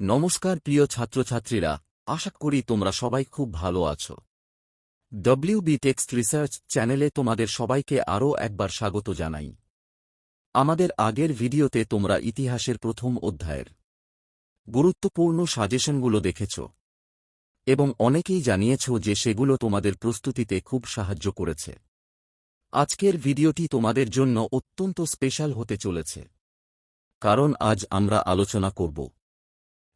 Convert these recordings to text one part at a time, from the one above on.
নমস্কার প্রিয় ছাত্রছাত্রীরা, আশা করি তোমরা সবাই খুব ভালো আছো। ডব্লিউবি টেক্সট রিসার্চ চ্যানেলে তোমাদের সবাইকে আরও একবার স্বাগত জানাই। আমাদের আগের ভিডিওতে তোমরা ইতিহাসের প্রথম অধ্যায়ের গুরুত্বপূর্ণ সাজেশনগুলো দেখেছ এবং অনেকেই জানিয়েছ যে সেগুলো তোমাদের প্রস্তুতিতে খুব সাহায্য করেছে। আজকের ভিডিওটি তোমাদের জন্য অত্যন্ত স্পেশাল হতে চলেছে, কারণ আজ আমরা আলোচনা করব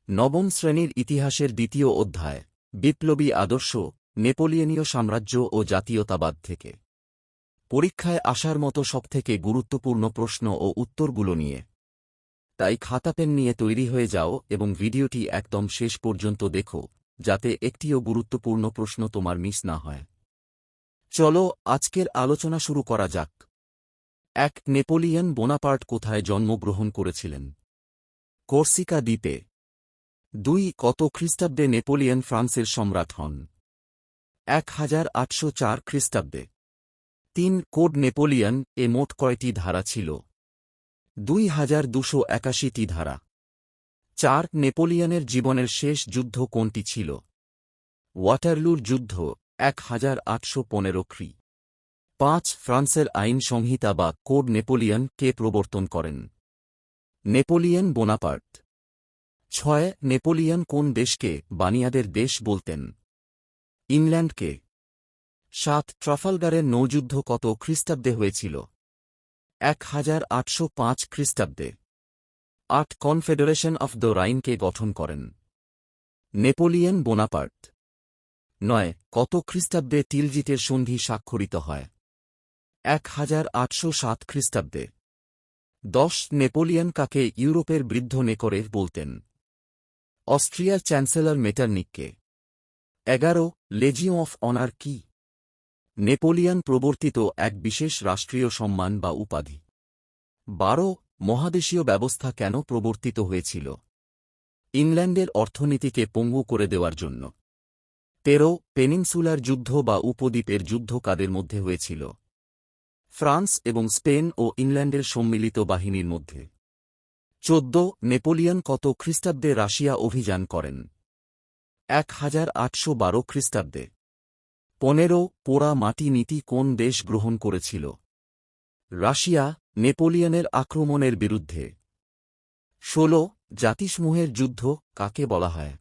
নবম শ্রেণীর ইতিহাসের দ্বিতীয় অধ্যায়, বিপ্লবী আদর্শ, নেপোলিয়নীয় সাম্রাজ্য ও জাতীয়তাবাদ থেকে পরীক্ষায় আসার মতো সবথেকে গুরুত্বপূর্ণ প্রশ্ন ও উত্তরগুলো নিয়ে। তাই খাতা পেন নিয়ে তৈরি হয়ে যাও এবং ভিডিওটি একদম শেষ পর্যন্ত দেখো, যাতে একটিও গুরুত্বপূর্ণ প্রশ্ন তোমার মিস না হয়। চলো আজকের আলোচনা শুরু করা যাক। ১. নেপোলিয়ন বোনাপার্ট কোথায় জন্মগ্রহণ করেছিলেন? কর্সিকা দ্বীপে। ২. কত খ্রিস্টাব্দে নেপোলিয়ন ফ্রান্সের সম্রাট হন? 1804 খ্রিস্টাব্দে। ৩. কোড নেপোলিয়ন এ মোট কয়টি ধারা ছিল? 2281টি ধারা। ৪. নেপোলিয়নের জীবনের শেষ যুদ্ধ কোনটি ছিল? ওয়াটারলুর যুদ্ধ, 1815 খ্রি। ৫. ফ্রান্সের আইন সংহিতা বা কোড নেপোলিয়ন কে প্রবর্তন করেন? Napoleon Bonaparte. ৬. নেপোলিয়ন কোন দেশকে বানিয়াদের দেশ বলতেন? ইংল্যান্ডকে। ৭. ট্রাফালগারের নৌযুদ্ধ কত খ্রিস্টাব্দে হয়েছিল? 1805 খ্রিস্টাব্দে। ৮. কনফেডারেশন অফ দ্য রাইনকে গঠন করেন? Napoleon Bonaparte. ৯. কত খ্রিস্টাব্দে টিলজিটের সন্ধি স্বাক্ষরিত হয়? 1807 খ্রিস্টাব্দে। ১০. নেপোলিয়ন কাকে ইউরোপের বৃদ্ধ নেকড়ে বলতেন? অস্ট্রিয়ার চ্যান্সেলর মেটারনিককে। ১১. লেজিয়ন অফ অনার কি? নেপোলিয়ন প্রবর্তিত এক বিশেষ রাষ্ট্রীয় সম্মান বা উপাধি। ১২. মহাদেশীয় ব্যবস্থা কেন প্রবর্তিত হয়েছিল? ইংল্যান্ডের অর্থনীতিকে পঙ্গু করে দেওয়ার জন্য। ১৩. পেনিনসুলার যুদ্ধ বা উপদ্বীপের যুদ্ধ কাদের মধ্যে হয়েছিল? ফ্রান্স এবং স্পেন ও ইংল্যান্ডের সম্মিলিত বাহিনীর মধ্যে। ১৪. নেপোলিয়ন কত খ্রিস্টাব্দে রাশিয়া অভিযান করেন? 1812 খ্রিস্টাব্দে। ১৫. পোড়া মাটি নীতি কোন দেশ গ্রহণ করেছিল? রাশিয়া, নেপোলিয়নের আক্রমণের বিরুদ্ধে। ১৬. জাতিসমূহের যুদ্ধ কাকে বলা হয়?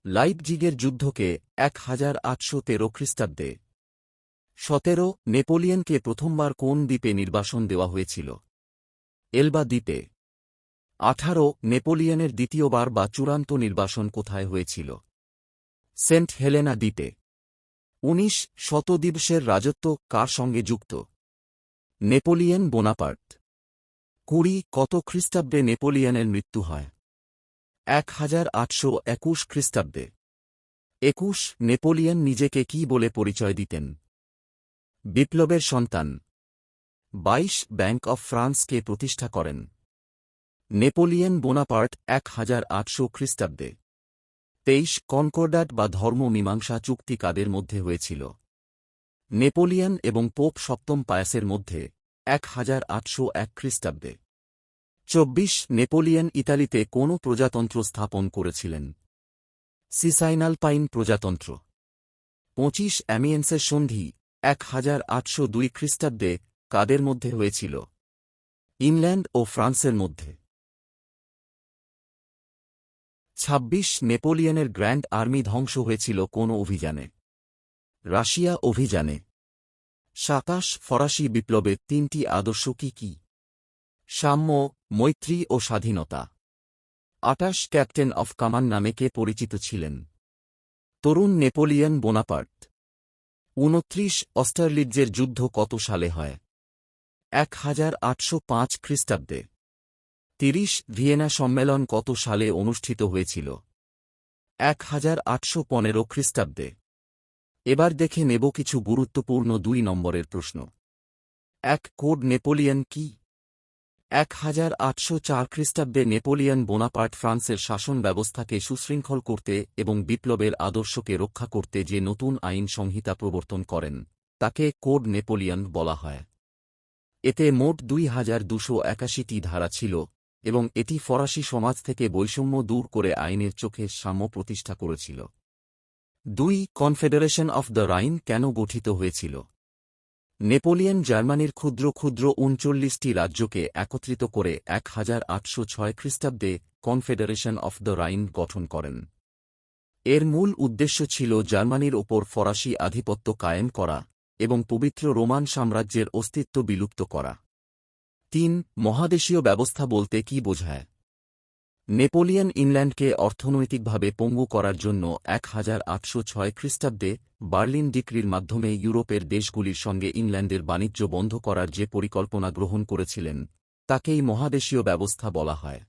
লাইপজিগের যুদ্ধকে, 1813 খ্রিস্টাব্দে। ১৭. নেপোলিয়নকে প্রথমবার কোন দ্বীপে নির্বাসন দেওয়া হয়েছিল? এলবা দ্বীপে। ১৮. নেপোলিয়নের দ্বিতীয়বার বা চূড়ান্ত নির্বাসন কোথায় হয়েছিল? সেন্ট হেলেনা দ্বীপে। ১৯. শতদিবসের রাজত্ব কার সঙ্গে যুক্ত? Napoleon Bonaparte. ২০. কত খ্রিস্টাব্দে নেপোলিয়নের মৃত্যু হয়? 1821 খ্রিস্টাব্দে। ২১. নেপোলিয়ন নিজেকে কি বলে পরিচয় দিতেন? বিপ্লবের সন্তান। ২২. ব্যাংক অফ ফ্রান্সকে প্রতিষ্ঠা করেন? নেপোলিয়ন বোনাপার্ট 1800 খ্রিস্টাব্দে। ২৩. কনকর্ডাট বা ধর্ম মীমাংসা চুক্তি কাদের মধ্যে হয়েছিল? নেপোলিয়ন এবং পোপ সপ্তম পায়াসের মধ্যে, 1801 খ্রিস্টাব্দে। ২৪. নেপোলিয়ন ইতালিতে কোন প্রজাতন্ত্র স্থাপন করেছিলেন? সিসাইনালপাইন প্রজাতন্ত্র। ২৫. অ্যামিয়েন্সের সন্ধি, 1802 খ্রিস্টাব্দে কাদের মধ্যে হয়েছিল? ইংল্যান্ড ও ফ্রান্সের মধ্যে। ২৬. নেপোলিয়নের গ্র্যান্ড আর্মি ধ্বংস হয়েছিল কোন অভিযানে? রাশিয়া অভিযানে। ২৭. ফরাসি বিপ্লবের তিনটি আদর্শ কি কি? সাম্য, মৈত্রী ও স্বাধীনতা। ২৮. ক্যাপ্টেন অফ কামান নামে কে পরিচিত ছিলেন? তরুণ নেপোলিয়ন বোনাপার্ট। ২৯. অস্টারলিটজের যুদ্ধ কত সালে হয়? 1805 খ্রিস্টাব্দে। ৩০. ভিয়েনা সম্মেলন কত সালে অনুষ্ঠিত হয়েছিল? 1815 খ্রিস্টাব্দে। এবার দেখে নেব কিছু গুরুত্বপূর্ণ ২ নম্বরের প্রশ্ন। ১. কোড নেপোলিয়ন কি? 1804 খ্রিস্টাব্দে নেপোলিয়ন বোনাপার্ট ফ্রান্সের শাসন ব্যবস্থাকে সুশৃঙ্খল করতে এবং বিপ্লবের আদর্শকে রক্ষা করতে যে নতুন আইন সংহিতা প্রবর্তন করেন, তাকে কোড নেপোলিয়ন বলা হয়। এতে মোট 2281টি ধারা ছিল, এবং এটি ফরাসি সমাজ থেকে বৈষম্য দূর করে আইনের চোখে সাম্য প্রতিষ্ঠা করেছিল। 2. কনফেডারেশন অফ দ্য রাইন কেন গঠিত হয়েছিল? নেপোলিয়ন জার্মানির ক্ষুদ্র ক্ষুদ্র 39টি রাজ্যকে একত্রিত করে 1806 খ্রিস্টাব্দে কনফেডারেশন অফ দ্য রাইন গঠন করেন। এর মূল উদ্দেশ্য ছিল জার্মানির ওপর ফরাসি আধিপত্য কায়েম করা এবং পবিত্র রোমান সাম্রাজ্যের অস্তিত্ব বিলুপ্ত করা। 3. মহাদেশীয় ব্যবস্থা বলতে কী বোঝায়? নেপোলিয়ন ইংল্যান্ডকে অর্থনৈতিকভাবে পঙ্গু করার জন্য 1806 খ্রিস্টাব্দে বার্লিন ডিক্রির মাধ্যমে ইউরোপের দেশগুলির সঙ্গে ইংল্যান্ডের বাণিজ্য বন্ধ করার যে পরিকল্পনা গ্রহণ করেছিলেন তাকেই মহাদেশীয় ব্যবস্থা বলা হয়।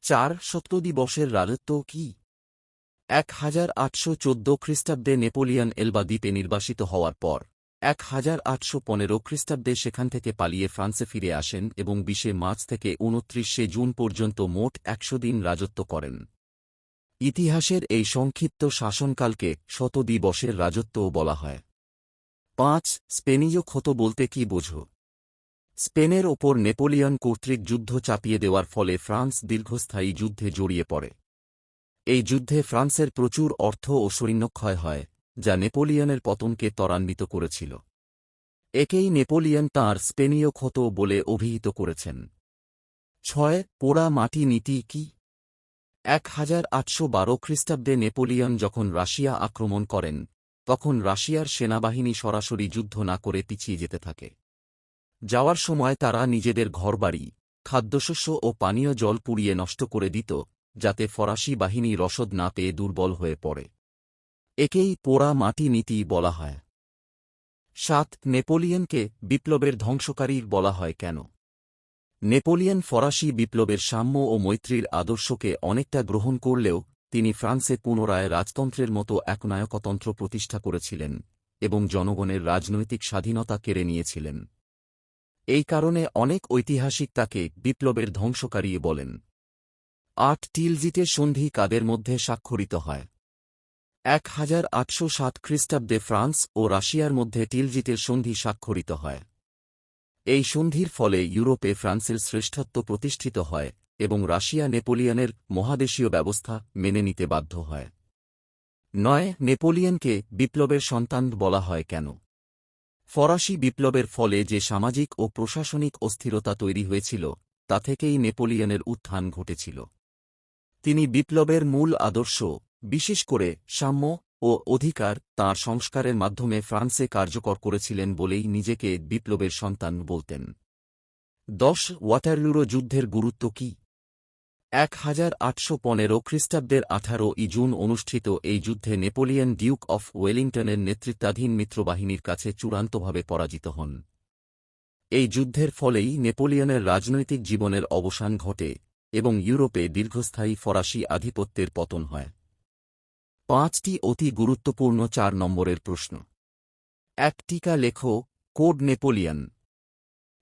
4. শতদিবসের রাজত্ব কি? 1814 খ্রিস্টাব্দে নেপোলিয়ন এলবা দ্বীপে নির্বাসিত হওয়ার পর 1815 খ্রিস্টাব্দে সেখান থেকে পালিয়ে ফ্রান্সে ফিরে আসেন এবং 20 মার্চ থেকে 29 জুন পর্যন্ত মোট 100 দিন রাজত্ব করেন। ইতিহাসের এই সংক্ষিপ্ত শাসনকালকে শতদিবসের রাজত্বও বলা হয়। 5. স্পেনীয় ক্ষত বলতে কী বোঝো? স্পেনের ওপর নেপোলিয়ন কর্তৃক যুদ্ধ চাপিয়ে দেওয়ার ফলে ফ্রান্স দীর্ঘস্থায়ী যুদ্ধে জড়িয়ে পড়ে। এই যুদ্ধে ফ্রান্সের প্রচুর অর্থ ও সৈন্যক্ষয় হয়, যা নেপোলিয়নের পতনকে ত্বরান্বিত করেছিল। একেই নেপোলিয়ন তাঁর স্পেনীয় ক্ষত বলে অভিহিত করেছেন। 6. পোড়া মাটি নীতি কি? 1812 খ্রিস্টাব্দে নেপোলিয়ন যখন রাশিয়া আক্রমণ করেন তখন রাশিয়ার সেনাবাহিনী সরাসরি যুদ্ধ না করে পিছিয়ে যেতে থাকে। যাওয়ার সময় তারা নিজেদের ঘরবাড়ি, খাদ্যশস্য ও পানীয় জল পুড়িয়ে নষ্ট করে দিত, যাতে ফরাসি বাহিনী রসদ না পেয়ে দুর্বল হয়ে পড়ে। একেই পোড়া মাটি নীতি বলা হয়। 7. নেপোলিয়নকে বিপ্লবের ধ্বংসকারী বলা হয় কেন? নেপোলিয়ন ফরাসি বিপ্লবের সাম্য ও মৈত্রীর আদর্শকে অনেকটা গ্রহণ করলেও তিনি ফ্রান্সে পুনরায় রাজতন্ত্রের মতো একনায়কতন্ত্র প্রতিষ্ঠা করেছিলেন এবং জনগণের রাজনৈতিক স্বাধীনতা কেড়ে নিয়েছিলেন। এই কারণে অনেক ঐতিহাসিক তাকে বিপ্লবের ধ্বংসকারী বলেন। 8. টিলজিটের সন্ধি কাদের মধ্যে স্বাক্ষরিত হয়? 1807 খ্রিস্টাব্দে ফ্রান্স ও রাশিয়ার মধ্যে টিলজিটের সন্ধি স্বাক্ষরিত হয়। এই সন্ধির ফলে ইউরোপে ফ্রান্সের শ্রেষ্ঠত্ব প্রতিষ্ঠিত হয় এবং রাশিয়া নেপোলিয়নের মহাদেশীয় ব্যবস্থা মেনে নিতে বাধ্য হয়। 9. নেপোলিয়নকে বিপ্লবের সন্তান বলা হয় কেন? ফরাসি বিপ্লবের ফলে যে সামাজিক ও প্রশাসনিক অস্থিরতা তৈরি হয়েছিল তা থেকেই নেপোলিয়নের উত্থান ঘটেছিল। তিনি বিপ্লবের মূল আদর্শ, বিশেষ করে সাম্য ও অধিকার, তাঁর সংস্কারের মাধ্যমে ফ্রান্সে কার্যকর করেছিলেন বলেই নিজেকে বিপ্লবের সন্তান বলতেন। 10. ওয়াটারলুরো যুদ্ধের গুরুত্ব কি? 1815 খ্রিস্টাব্দের 18 জুন অনুষ্ঠিত এই যুদ্ধে নেপোলিয়ন ডিউক অফ ওয়েলিংটনের নেতৃত্বাধীন মিত্রবাহিনীর কাছে চূড়ান্তভাবে পরাজিত হন। এই যুদ্ধের ফলেই নেপোলিয়নের রাজনৈতিক জীবনের অবসান ঘটে এবং ইউরোপে দীর্ঘস্থায়ী ফরাসি আধিপত্যের পতন হয়। 5টি অতি গুরুত্বপূর্ণ 4 নম্বরের প্রশ্ন। 1. টিকা লেখো, কোড নেপোলিয়ন।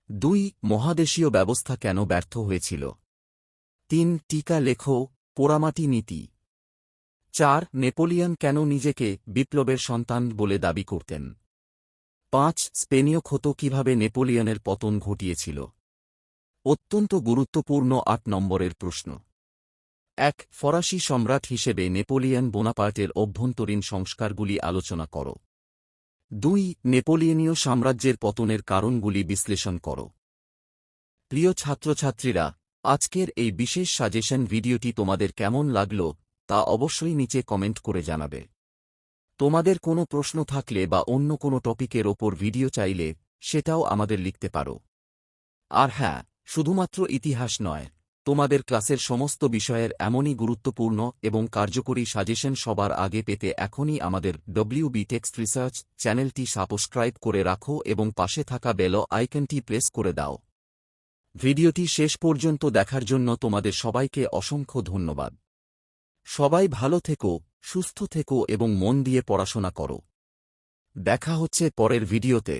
2. মহাদেশীয় ব্যবস্থা কেন ব্যর্থ হয়েছিল? 3. টিকা লেখো, পোড়ামাটি নীতি। 4. নেপোলিয়ন কেন নিজেকে বিপ্লবের সন্তান বলে দাবি করতেন? 5. স্পেনীয় ক্ষত কিভাবে নেপোলিয়নের পতন ঘটিয়েছিল? অত্যন্ত গুরুত্বপূর্ণ 8 নম্বরের প্রশ্ন। 1. ফরাসি সম্রাট হিসেবে নেপোলিয়ন বোনাপার্টের অভ্যন্তরীণ সংস্কারগুলি আলোচনা করো। 2. নেপোলিয়নীয় সাম্রাজ্যের পতনের কারণগুলি বিশ্লেষণ করো। প্রিয় ছাত্রছাত্রীরা, আজকের এই বিশেষ সাজেশন ভিডিওটি তোমাদের কেমন লাগলো তা অবশ্যই নিচে কমেন্ট করে জানাবে। তোমাদের কোনো প্রশ্ন থাকলে বা অন্য কোনো টপিকের ওপর ভিডিও চাইলে সেটাও আমাদের লিখতে পারো। আর হ্যাঁ, শুধুমাত্র ইতিহাস নয়, তোমাদের ক্লাসের সমস্ত বিষয়ের এমনই গুরুত্বপূর্ণ এবং কার্যকরী সাজেশন সবার আগে পেতে এখনই আমাদের WB টেক্সট রিসার্চ চ্যানেলটি সাবস্ক্রাইব করে রাখো এবং পাশে থাকা বেল আইকনটি প্রেস করে দাও। ভিডিওটি শেষ পর্যন্ত দেখার জন্য তোমাদের সবাইকে অসংখ্য ধন্যবাদ। সবাই ভালো থেকো, সুস্থ থেকো এবং মন দিয়ে পড়াশোনা করো। দেখা হচ্ছে পরের ভিডিওতে।